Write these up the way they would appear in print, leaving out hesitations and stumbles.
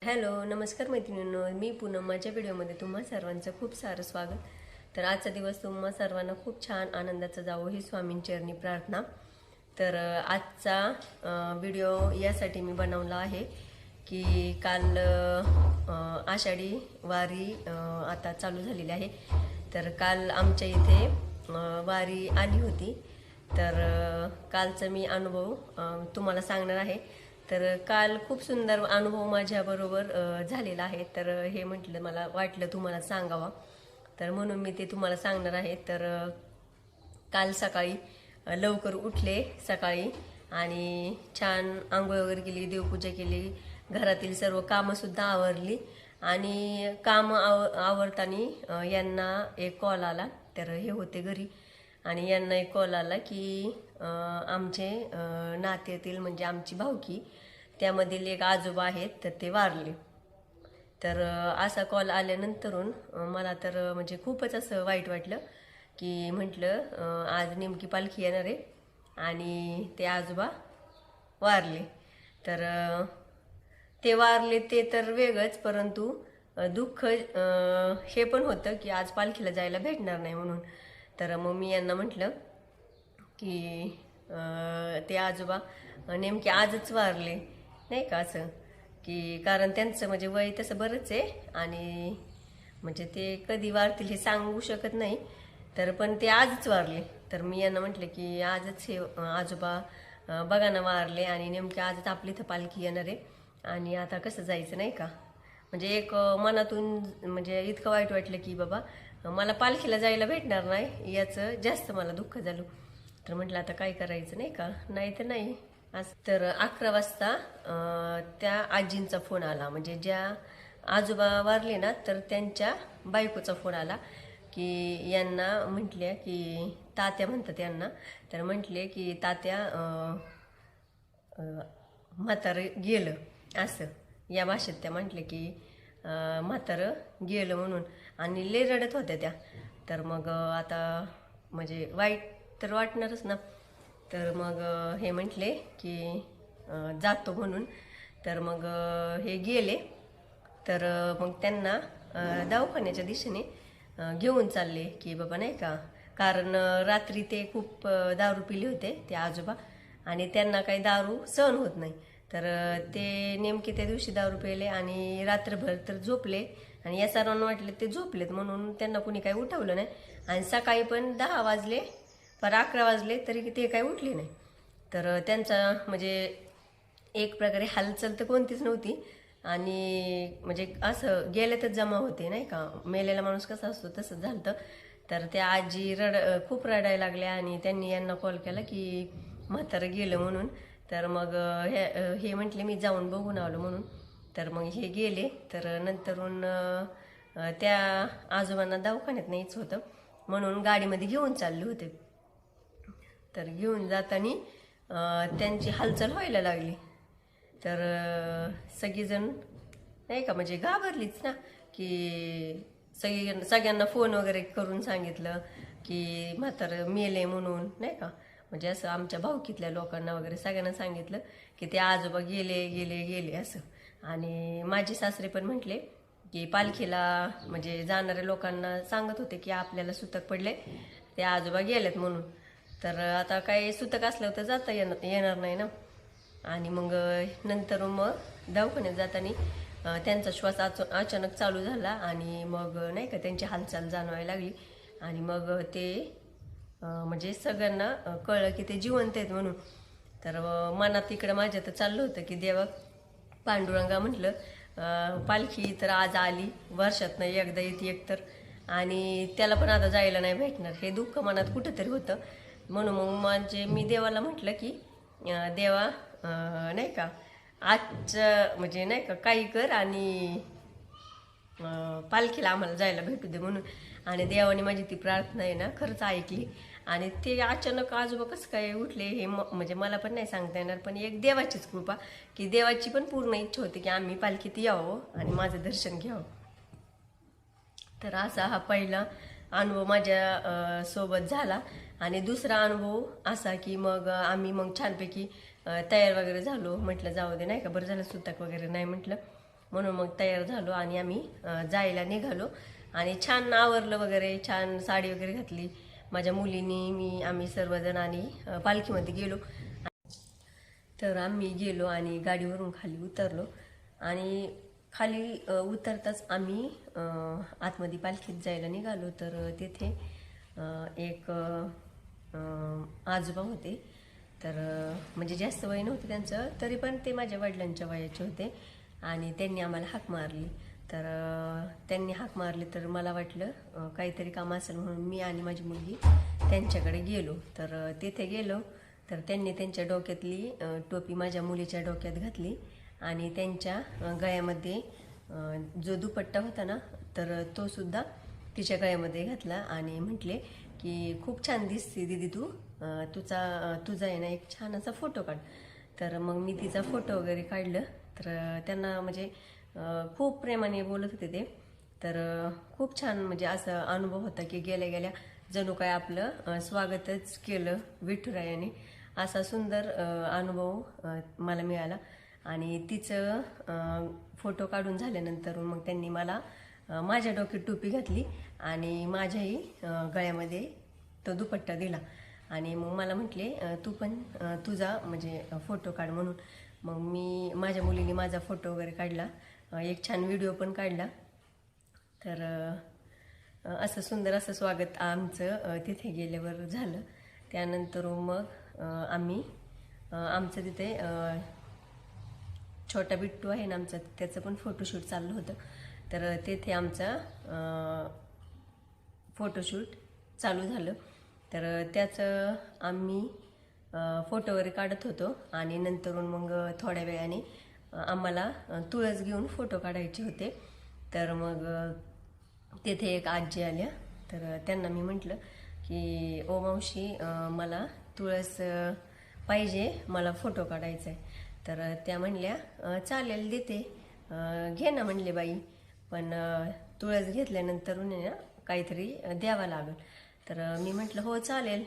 Hello नमस्कार मैत्रिणींनो, मी पूनम. माझ्या व्हिडिओमध्ये तुम्हा सर्वांचं खूप सारं स्वागत. तर आजचा दिवस तुम्हा सर्वांना खूप छान आनंदाचा जावो ही स्वामींचरणी प्रार्थना. तर आजचा व्हिडिओ यासाठी मी बनवला आहे की काल आषाढी वारी आता चालू झालेली आहे. तर काल आमच्या इथे वारी आली होती. तर कालचा मी अनुभव तुम्हाला सांगणार आहे. तर काल खूप सुंदर अनुभव माझ्याबरोबर झालेला आहे. तर हे म्हटलं मला वाटलं तुम्हाला सांगावा, तर म्हणून मी ते तुम्हाला सांगणार आहे. तर काल सकाळी लवकर उठले सकाळी आणि छान आंघोळ वगैरे केली, देवपूजा केली, घरातील सर्व कामंसुद्धा आवरली आणि काम आवरताना यांना एक कॉल आला. तर हे होते घरी आणि यांना एक कॉल आला की आमचे नात्यातील म्हणजे आमची भाऊकी त्यामधील एक आजोबा आहेत तर ते वारले. तर असा कॉल आल्यानंतरून मला तर म्हणजे खूपच असं वाईट वाटलं की म्हटलं आज नेमकी पालखी येणार आहे आणि ते आजोबा वारले. तर ते वारले ते तर वेगळंच, परंतु दुःख हे पण होतं की आज पालखीला जायला भेटणार नाही म्हणून. तर मग मी यांना म्हटलं की ते आजोबा नेमके आजच वारले नाही का, असं की कारण त्यांचं म्हणजे वय तसं बरंच आहे आणि म्हणजे ते कधी वारतील हे सांगू शकत नाही. तर पण ते आजच वारले. तर मी यांना म्हटलं की आजच हे आजोबा बघा ना वारले आणि नेमके आजच आपली इथं पालखी येणार आहे आणि आता कसं जायचं नाही का. म्हणजे एक मनातून म्हणजे इतकं वाईट वाटलं की बाबा मला पालखीला जायला भेटणार नाही याचं जास्त मला दुःख झालं. तर म्हटलं आता काय करायचं नाही का, नाही तर नाही असं. तर 11 वाजता त्या आजींचा फोन आला, म्हणजे ज्या आजोबा वारले ना तर त्यांच्या बायकोचा फोन आला की यांना म्हटल्या की तात्या म्हणतात यांना. तर म्हटले की तात्या म्हातारं गेलं, असं या भाषेत त्या म्हटले की म्हातारं गेलं म्हणून आणि लय रडत होत्या त्या. तर मग आता म्हणजे वाईट तर वाटणारच ना. तर मग हे म्हटले की जातो म्हणून. तर मग हे गेले. तर मग त्यांना दवाखान्याच्या दिशेने घेऊन चालले की बाबा नाही का, कारण रात्री ते खूप दारू पिले होते ते आजोबा आणि त्यांना काही दारू सहन होत नाही. तर ते नेमके त्या दिवशी दारू पिले आणि रात्रभर तर झोपले आणि या सर्वांना वाटले ते झोपलेत म्हणून त्यांना कुणी काही उठवलं नाही. आणि सकाळी पण 10 वाजले पर 11 वाजले तरी ते काही उठले नाही. तर त्यांचा म्हणजे एक प्रकारे हालचाल तर कोणतीच नव्हती आणि म्हणजे असं गेल्यातच जमा होते नाही का, मेलेला माणूस कसा असतो तसंच झालं. तर त्या आजी खूप रडायला लागल्या आणि त्यांनी यांना कॉल केला की म्हातारं गेलं म्हणून. तर मग हे म्हटले मी जाऊन बघून आलो म्हणून. तर मग हे गेले. तर नंतरून त्या आजोबांना दवाखान्यात न्यायचं होतं म्हणून गाडीमध्ये घेऊन चालले होते. तर घेऊन जाताना त्यांची हालचाल व्हायला लागली. तर सगळीजण नाही का म्हणजे घाबरलीच ना की सगळ्यांना फोन वगैरे करून सांगितलं की म्हातारं मेले म्हणून नाही का. म्हणजे असं आमच्या भाऊकीतल्या लोकांना वगैरे सगळ्यांना सांगितलं की ते आजोबा गेले गेले गेले असं. आणि माझे सासरे पण म्हटले की पालखीला म्हणजे जाणाऱ्या लोकांना सांगत होते की आपल्याला सुतक पडले, ते आजोबा गेलेत म्हणून. तर आता काही सुतक असलं तर जाता येणार नाही ना. आणि मग नंतर मग दवाखान्यात जाताना त्यांचा श्वास अचानक चालू झाला आणि मग नाही का त्यांची हालचाल जाणवायला लागली आणि मग ते म्हणजे सगळ्यांना कळलं की ते जिवंत आहेत म्हणून. तर मनात इकडं माझ्या तर चाललं होतं की देवा पांडुरंगा म्हटलं पालखी तर आज आली, वर्षातनं एकदा येते एकतर, आणि त्याला पण आता जायला नाही भेटणार हे दुःख मनात कुठंतरी होतं. म्हणून मग म्हणजे मी देवाला म्हटलं की देवा नाही का आजचं म्हणजे नाही का काही कर आणि पालखीला आम्हाला जायला भेटू दे म्हणून. आणि देवाने माझी ती प्रार्थना आहे ना खरंच ऐकली आणि ते अचानक आजोबा कसं काय उठले हे म्हणजे मला पण नाही सांगता येणार. पण एक देवाचीच कृपा की देवाची पण पूर्ण इच्छा होती की आम्ही पालखीत यावं आणि माझं दर्शन घ्यावं. तर असा हा पहिला अनुभव माझ्या सोबत झाला. आणि दुसरा अनुभव असा की मग आम्ही मग छानपैकी तयार वगैरे झालो. म्हटलं जाऊ दे नाही का, बरं झालं सुतक वगैरे नाही म्हटलं. म्हणून मग तयार झालो आणि आम्ही जायला निघालो आणि छान आवरलं वगैरे, छान साडी वगैरे घातली माझ्या मुलीनी, मी, आम्ही सर्वजण आणि पालखीमध्ये गेलो. तर आम्ही गेलो आणि गाडीवरून खाली उतरलो आणि खाली उतरताच आम्ही आतमध्ये पालखीत जायला निघालो. तर तिथे एक आजोबा होते. तर म्हणजे जास्त वय नव्हतं त्यांचं, तरी पण ते माझ्या वडिलांच्या वयाचे होते आणि त्यांनी आम्हाला हाक मारली. तर त्यांनी हाक मारली तर मला वाटलं काहीतरी काम असेल म्हणून मी आणि माझी मुलगी त्यांच्याकडे गेलो. तर तिथे गेलो तर त्यांनी त्यांच्या डोक्यातली टोपी माझ्या मुलीच्या डोक्यात घातली आणि त्यांच्या गळ्यामध्ये जो दुपट्टा होता ना, तर तो सुद्धा तिच्या गळ्यामध्ये घातला आणि म्हटले की खूप छान दिसते दीदी तू, तुझा आहे ना एक छान असा फोटो काढ. तर मग मी तिचा फोटो वगैरे काढलं. तर त्यांना म्हणजे खूप प्रेमाने बोलत होते ते. तर खूप छान म्हणजे असा अनुभव होता की गेल्या गेल्या जणू काय आपलं स्वागतच केलं विठुरायाने, असा सुंदर अनुभव मला मिळाला. आणि तिचं फोटो काढून झाल्यानंतर मग त्यांनी मला माझ्या डोक्यात टोपी घातली आणि माझ्याही गळ्यामध्ये तो दुपट्टा दिला आणि मग मला म्हटले तू पण तुझा म्हणजे फोटो काढ म्हणून. मग मी, माझ्या मुलीने माझा फोटो वगैरे काढला, एक छान व्हिडिओ पण काढला. तर असं सुंदर असं स्वागत आमचं तिथे गेल्यावर झालं. त्यानंतर मग आम्ही आमचं तिथे छोटा बिट्टू आहे ना आमचा, त्याचं पण फोटोशूट चाललं होतं. तर तेथे आमचा फोटोशूट चालू झालं. तर त्याचं आम्ही फोटो वगैरे काढत होतो आणि नंतरून मग थोड्या वेळाने आम्हाला तुळस घेऊन फोटो काढायचे होते. तर मग तेथे एक आजी आल्या. तर त्यांना मी म्हटलं की ओ मावशी, मला तुळस पाहिजे, मला फोटो काढायचा आहे. तर त्या म्हणल्या चालेल देते, घे ना म्हणले बाई, पण तुळस घेतल्यानंतर ना काहीतरी द्यावं लागेल. तर मी म्हटलं हो चालेल,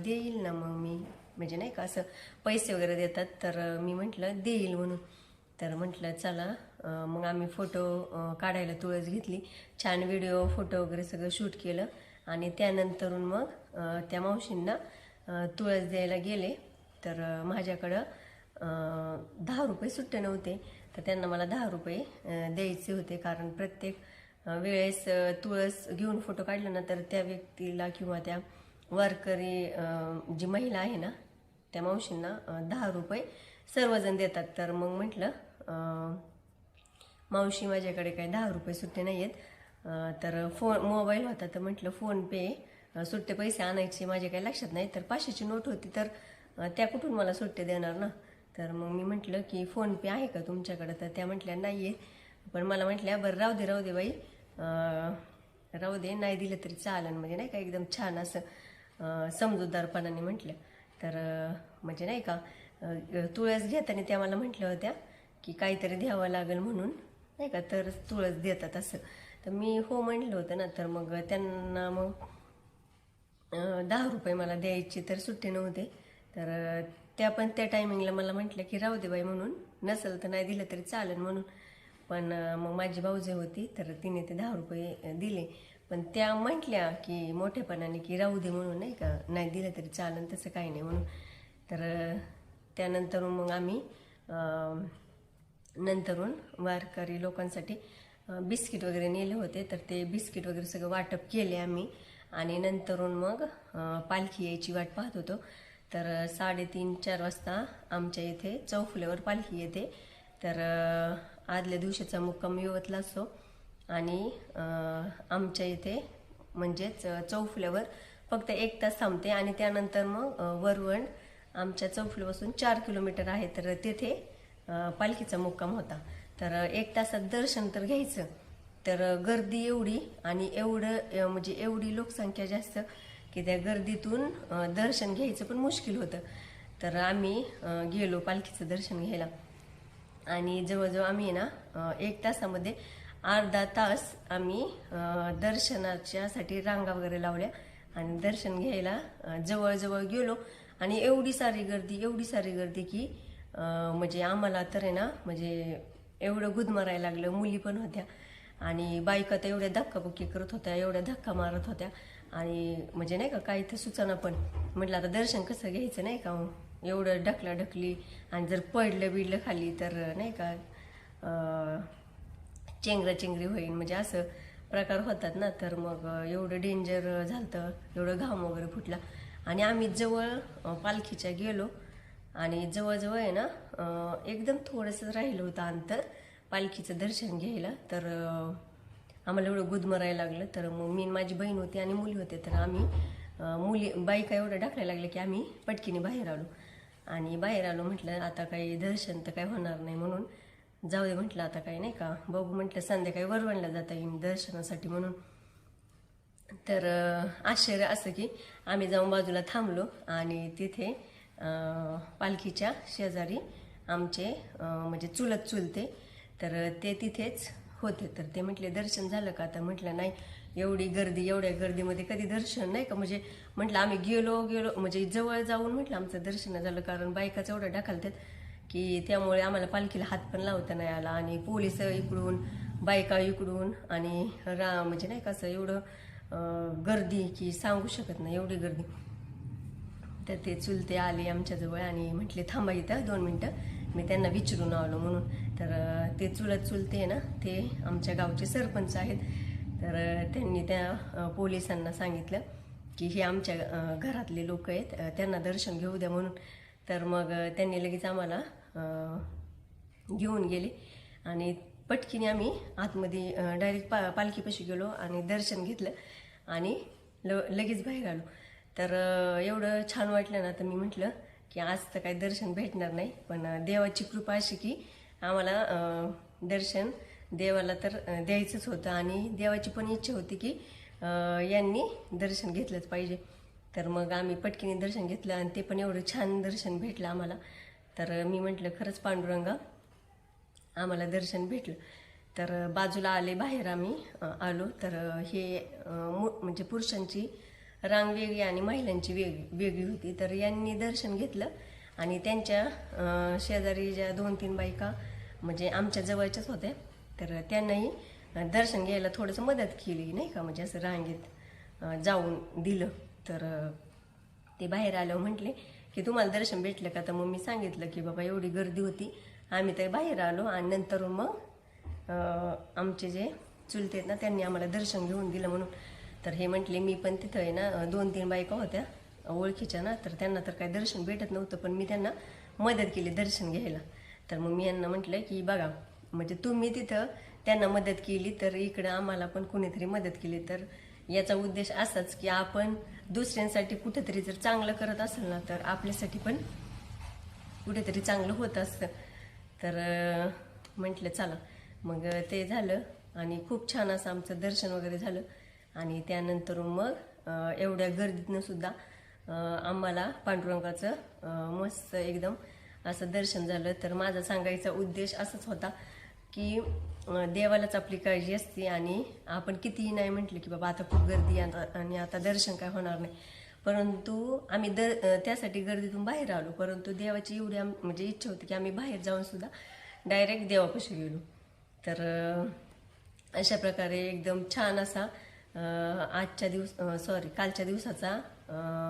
देईल ना मग मी, म्हणजे नाही का असं पैसे वगैरे देतात. तर मी म्हटलं देईल म्हणून. तर म्हटलं चला, मग आम्ही फोटो काढायला तुळस घेतली, छान व्हिडिओ फोटो वगैरे सगळं शूट केलं आणि त्यानंतरून मग त्या मावशींना तुळस द्यायला गेले. तर माझ्याकडं 10 रुपये सुट्टे नव्हते. तर त्यांना मला 10 रुपये द्यायचे होते, कारण प्रत्येक वेळेस तुळस घेऊन फोटो काढला ना तर त्या व्यक्तीला किंवा त्या वारकरी जी महिला आहे ना त्या मावशींना 10 रुपये सर्वजण देतात. तर मग म्हटलं मावशी माझ्याकडे काही 10 रुपये सुट्टे नाही आहेत. तर मोबाईल होता, तर म्हटलं फोनपे सुट्टे पैसे आणायचे माझे काही लक्षात नाही. तर 500ची नोट होती, तर त्या कुठून मला सुट्टे देणार ना. तर मग मी म्हटलं की फोनपे आहे का तुमच्याकडं. तर त्या म्हटल्या नाही आहे. पण मला म्हटल्या बरं राहू दे बाई, राहू दे, नाही दिलं तरी चालन, म्हणजे नाही का एकदम छान असं समजूतदारपणाने म्हटलं. तर म्हणजे नाही का तुळस घेताना त्या मला म्हटल्या होत्या की काहीतरी द्यावं लागेल म्हणून, नाही का, तर तुळस देतात असं. तर मी हो म्हणलं होतं ना. तर मग त्यांना मग 10 रुपये मला द्यायचे तर सुट्टे नव्हते. तर त्या पण त्या टायमिंगला मला म्हटलं की राहू दे बाई म्हणून, नसेल तर नाही दिलं तरी चालेल म्हणून. पण मग माझी भाऊजी होती, तर तिने ते 10 रुपये दिले. पण त्या म्हटल्या की मोठेपणाने की राहू दे म्हणून, नाही का, नाही दिलं तरी चालेल, तसं काही नाही म्हणून. तर त्यानंतर मग आम्ही नंतरून वारकरी लोकांसाठी बिस्किट वगैरे नेले होते. तर ते बिस्किट वगैरे सगळं वाटप केले आम्ही आणि नंतरून मग पालखी यायची वाट पाहत होतो. तर 3:30-4 वाजता आमच्या इथे चौफुल्यावर पालखी येते. तर आदल्या दिवशीचा मुक्काम यवतला असतो आणि आमच्या इथे म्हणजेच चौफुल्यावर फक्त 1 तास थांबते आणि त्यानंतर मग वरवण आमच्या चौफुल्यापासून 4 किलोमीटर आहे. तर तेथे पालखीचा मुक्काम होता. तर 1 तासात दर्शन तर घ्यायचं, तर गर्दी एवढी आणि एवढं म्हणजे एवढी लोकसंख्या जास्त की त्या गर्दीतून दर्शन घ्यायचं पण मुश्किल होतं. तर आम्ही गेलो पालखीचं दर्शन घ्यायला आणि जवळजवळ आम्ही ना 1 तासामध्ये अर्धा तास आम्ही दर्शनाच्यासाठी रांगा वगैरे लावल्या आणि दर्शन घ्यायला जवळजवळ गेलो आणि एवढी सारी गर्दी की म्हणजे आम्हाला तर आहे ना म्हणजे एवढं गुदमरायला लागलं, मुली पण होत्या आणि बायका तर एवढ्या धक्काबुक्की करत होत्या, एवढ्या धक्का मारत होत्या आणि म्हणजे नाही का काही तर सुचना पण. म्हटलं आता दर्शन कसं घ्यायचं नाही का, एवढं ढकली आणि जर पडलं बिडलं खाली तर नाही का चेंगराचेंगरी होईल, म्हणजे असं प्रकार होतात ना. तर मग एवढं डेंजर झालं, एवढं घाम वगैरे फुटला आणि आम्ही जवळ पालखीच्या गेलो आणि जवळजवळ आहे ना एकदम थोडंसं राहिलं होतं अंतर पालखीचं दर्शन घ्यायला. तर आम्हाला एवढं गुदमरायला लागलं. तर मग मी माझी बहीण होती आणि मुली होते, तर आम्ही बाईका एवढं ढकलायला लागलं की आम्ही पटकीने बाहेर आलो. आणि बाहेर आलो, म्हटलं आता काही दर्शन तर काही होणार नाही म्हणून जाऊ दे, म्हटलं आता काही नाही का बघू, म्हटलं संध्याकाळी वरवणला जाता येईल दर्शनासाठी म्हणून. तर आश्चर्य असं की आम्ही जाऊन बाजूला थांबलो आणि तिथे पालखीच्या शेजारी आमचे म्हणजे चुलते, तर ते तिथेच होते. तर ते म्हटले दर्शन झालं का, तर म्हटलं नाही, एवढ्या गर्दीमध्ये कधी दर्शन नाही का, म्हणजे म्हटलं आम्ही गेलो म्हणजे जवळ जाऊन म्हटलं आमचं दर्शन झालं, कारण बायकाच एवढं ढकलतात की त्यामुळे आम्हाला पालखीला हात पण लावता नाही आला आणि पोलिस इकडून बायका इकडून आणि म्हणजे नाही कसं एवढं गर्दी की सांगू शकत नाही, एवढी गर्दी. तर ते चुलते आले आमच्याजवळ आणि म्हटले थांबा इथं 2 मिनटं, मी त्यांना विचारून आलो म्हणून. तर ते चुलते ना ते आमच्या गावचे सरपंच आहेत. तर त्यांनी त्या पोलिसांना सांगितलं की हे आमच्या घरातले लोक आहेत, त्यांना दर्शन घेऊ द्या म्हणून. तर मग त्यांनी लगेच आम्हाला घेऊन गेले आणि पटकीने आम्ही आतमध्ये डायरेक्ट पालखीपाशी गेलो आणि दर्शन घेतलं आणि लगेच बाहेर आलो. तर एवढं छान वाटलं ना, तर मी म्हटलं की आज तर काही दर्शन भेटणार नाही, पण देवाची कृपा अशी की आम्हाला दर्शन देवाला तर द्यायचंच होतं आणि देवाची पण इच्छा होती की यांनी दर्शन घेतलंच पाहिजे. तर मग आम्ही पटकीने दर्शन घेतलं आणि ते पण एवढं छान दर्शन भेटलं आम्हाला. तर मी म्हटलं खरंच पांडुरंगा आम्हाला दर्शन भेटलं. तर बाजूला आले, बाहेर आम्ही आलो. तर हे म्हणजे पुरुषांची रांग वेगळी आणि महिलांची वेगळी होती. तर यांनी दर्शन घेतलं आणि त्यांच्या शेजारी ज्या 2-3 बायका म्हणजे आमच्या जवळच्याच होत्या, तर त्यांनाही दर्शन घ्यायला थोडंसं मदत केली नाही का, म्हणजे असं रांगेत जाऊन दिलं. तर ते बाहेर आल्यावर म्हटले की तुम्हाला दर्शन भेटलं का, तर मग मी सांगितलं की बाबा एवढी गर्दी होती, आम्ही तर बाहेर आलो आणि नंतर मग आमचे जे चुलते आहेत ना त्यांनी आम्हाला दर्शन घेऊन दिलं म्हणून. तर हे म्हटले मी पण तिथं आहे ना 2-3 बायका होत्या ओळखीच्या ना, तर त्यांना तर काही दर्शन भेटत नव्हतं, पण मी त्यांना मदत केली दर्शन घ्यायला. तर मग मी यांना म्हटलं की बघा, म्हणजे तुम्ही तिथं त्यांना मदत केली तर इकडं आम्हाला पण कुणीतरी मदत केली. तर याचा उद्देश असाच की आपण दुसऱ्यांसाठी कुठेतरी जर चांगलं करत असेल ना, तर आपल्यासाठी पण कुठेतरी चांगलं होत असतं. तर म्हटलं चला, मग ते झालं आणि खूप छान असं आमचं दर्शन वगैरे झालं. आणि त्यानंतर मग एवढ्या गर्दीतनं सुद्धा आम्हाला पांडुरंगाचं मस्त एकदम असं दर्शन झालं. तर माझा सांगायचा उद्देश असाच होता की देवालाच आपली काळजी असते आणि आपण कितीही नाही म्हटलं की बाबा आता खूप गर्दी आणि आता दर्शन काय होणार नाही, परंतु आम्ही त्यासाठी गर्दीतून बाहेर आलो. परंतु देवाची एवढी म्हणजे इच्छा होती की आम्ही बाहेर जाऊन सुद्धा डायरेक्ट देवापाशी गेलो. तर अशा प्रकारे एकदम छान असा कालच्या दिवसाचा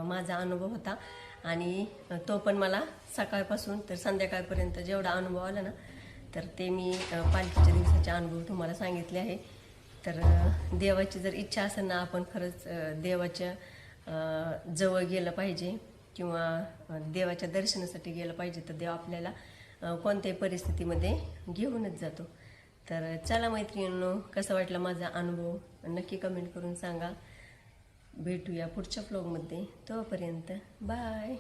माझा अनुभव होता. आणि तो पण मला सकाळपासून तर संध्याकाळपर्यंत जेवढा अनुभव आला ना, तर ते मी पालखीच्या दिवसाचे अनुभव तुम्हाला सांगितले आहे. तर देवाची जर इच्छा असेल ना, आपण खरंच देवाच्या जवळ गेलं पाहिजे किंवा देवाच्या दर्शनासाठी गेलं पाहिजे, तर देव आपल्याला कोणत्याही परिस्थितीमध्ये घेऊनच जातो. तर चला मैत्रिणींनो, कसा वाटला माझा अनुभव नक्की कमेंट करून सांगा. भेटूया पुढच्या व्लॉगमध्ये, तोपर्यंत बाय.